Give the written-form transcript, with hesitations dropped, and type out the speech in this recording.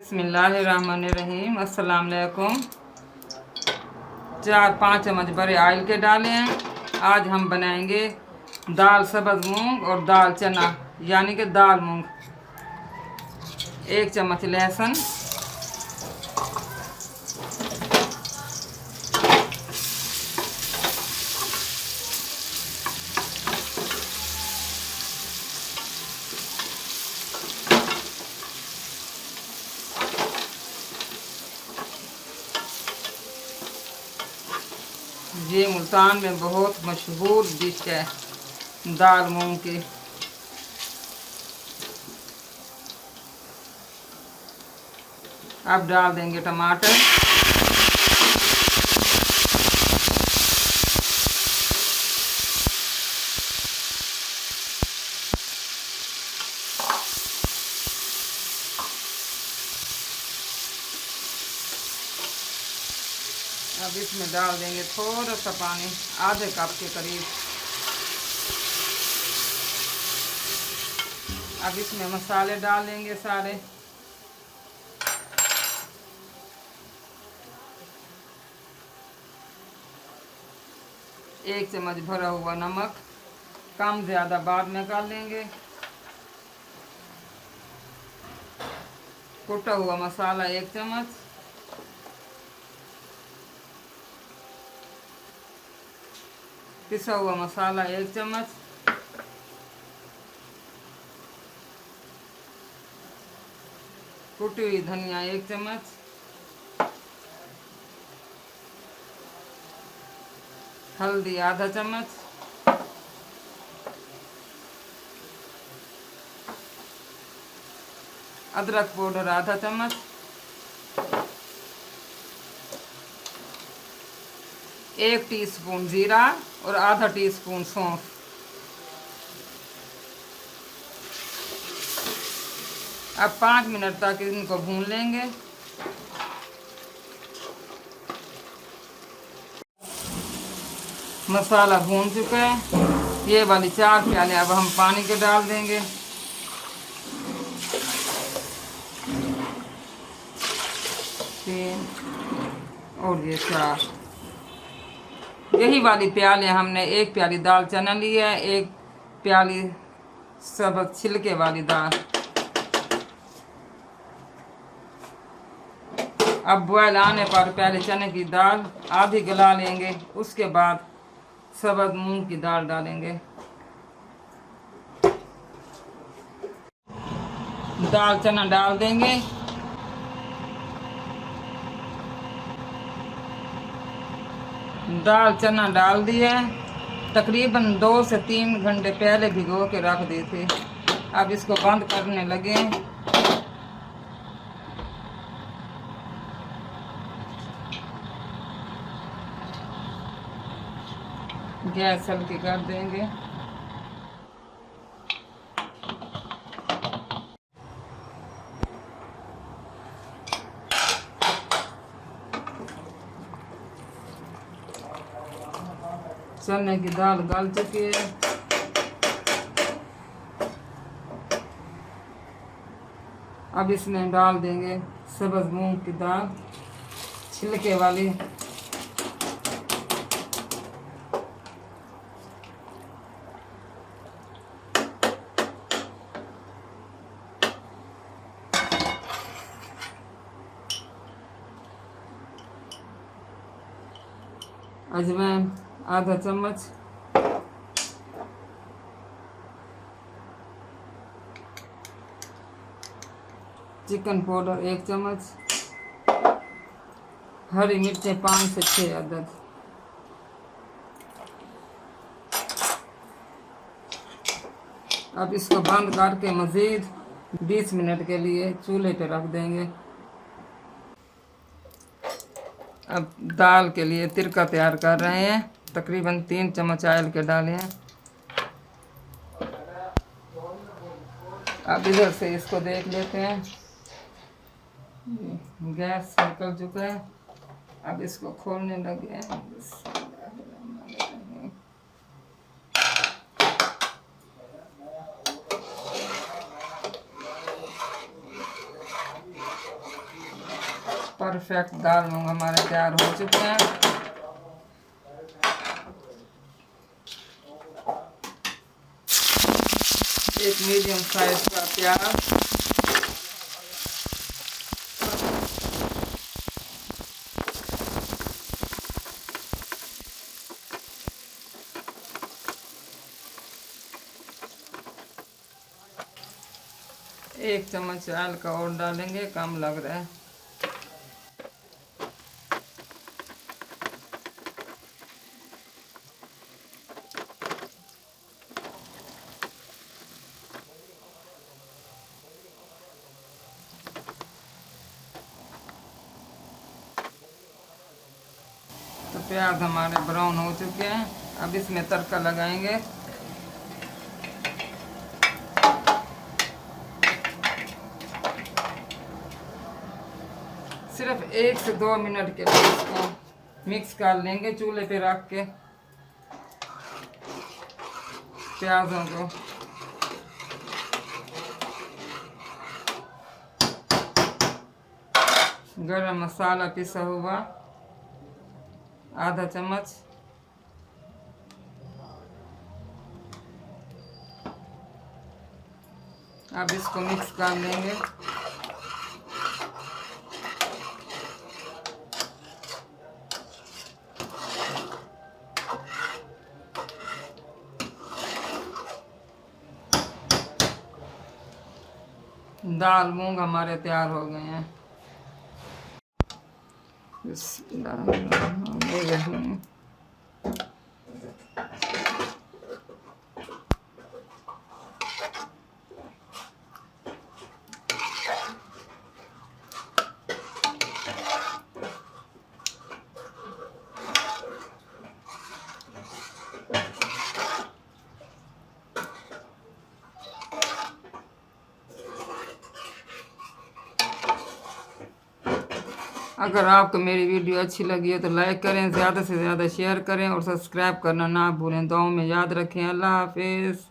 बिस्मिल्लाहिर्रहमानिर्रहीम। अस्सलाम वालेकुम। 4-5 चम्मच बड़े ऑयल के डाले हैं। आज हम बनाएंगे दाल सब्ज़ मूंग और दाल चना यानी कि दाल मूंग। 1 चम्मच लहसुन, ये मुल्तान में बहुत मशहूर डिश है दाल मूंग की। अब डाल देंगे टमाटर, अब इसमें डाल देंगे थोड़ा सा पानी, आधे कप के करीब। अब इसमें मसाले डाल देंगे सारे। एक चम्मच भरा हुआ नमक, कम ज़्यादा बाद में कर लेंगे। कुटा हुआ मसाला 1 चम्मच, पिसा हुआ मसाला 1 चम्मच, कुटी हुई धनिया 1 चम्मच, हल्दी आधा चम्मच, अदरक पाउडर आधा चम्मच, एक टीस्पून जीरा और आधा टीस्पून सौंफ। अब 5 मिनट तक इनको भून लेंगे। मसाला भून चुका है। ये वाली 4 प्याले अब हम पानी के डाल देंगे। और ये 4, यही वाली प्याले हमने 1 प्याली दाल चना लिया है, 1 प्याली सब्ज़ छिलके वाली दाल। अब बॉयल आने पर पहले चने की दाल आधी गला लेंगे, उसके बाद सब्ज़ मूंग की दाल डालेंगे। दाल चना डाल देंगे। दाल चना डाल दिया। तकरीबन 2 से 3 घंटे पहले भिगो के रख दिए थे। अब इसको बंद करने लगे। गैस हल्की कर देंगे। चने की दाल गल चुकी है। अब इसमें डाल देंगे सब्ज़ मूंग की दाल छिलके वाली। अजवाइन आधा चम्मच, चिकन पाउडर 1 चम्मच, हरी मिर्चें 5 से 6 अदद। अब इसको बंद करके मज़ीद 20 मिनट के लिए चूल्हे पे रख देंगे। अब दाल के लिए तिरका तैयार कर रहे हैं। तकरीबन 3 चम्मच ऑयल के डाले हैं। अब इधर से इसको देख लेते हैं। गैस निकल चुका है। अब इसको खोलने लगे हैं। परफेक्ट दाल मूंग हमारे तैयार हो चुके हैं। एक मीडियम साइज का प्याज, एक चम्मच ऑयल का और डालेंगे, कम लग रहा है। तो प्याज हमारे ब्राउन हो चुके हैं। अब इसमें तड़का लगाएंगे। सिर्फ 1 से 2 मिनट के लिए इसको मिक्स कर लेंगे चूल्हे पे रख के प्याजों को। गरम मसाला पिसा हुआ आधा चम्मच, अब इसको मिक्स कर लेंगे। दाल मूंग हमारे तैयार हो गए हैं। अगर आपको मेरी वीडियो अच्छी लगी है तो लाइक करें, ज़्यादा से ज़्यादा शेयर करें और सब्सक्राइब करना ना भूलें। दुआओं में याद रखें। अल्लाह हाफिज़।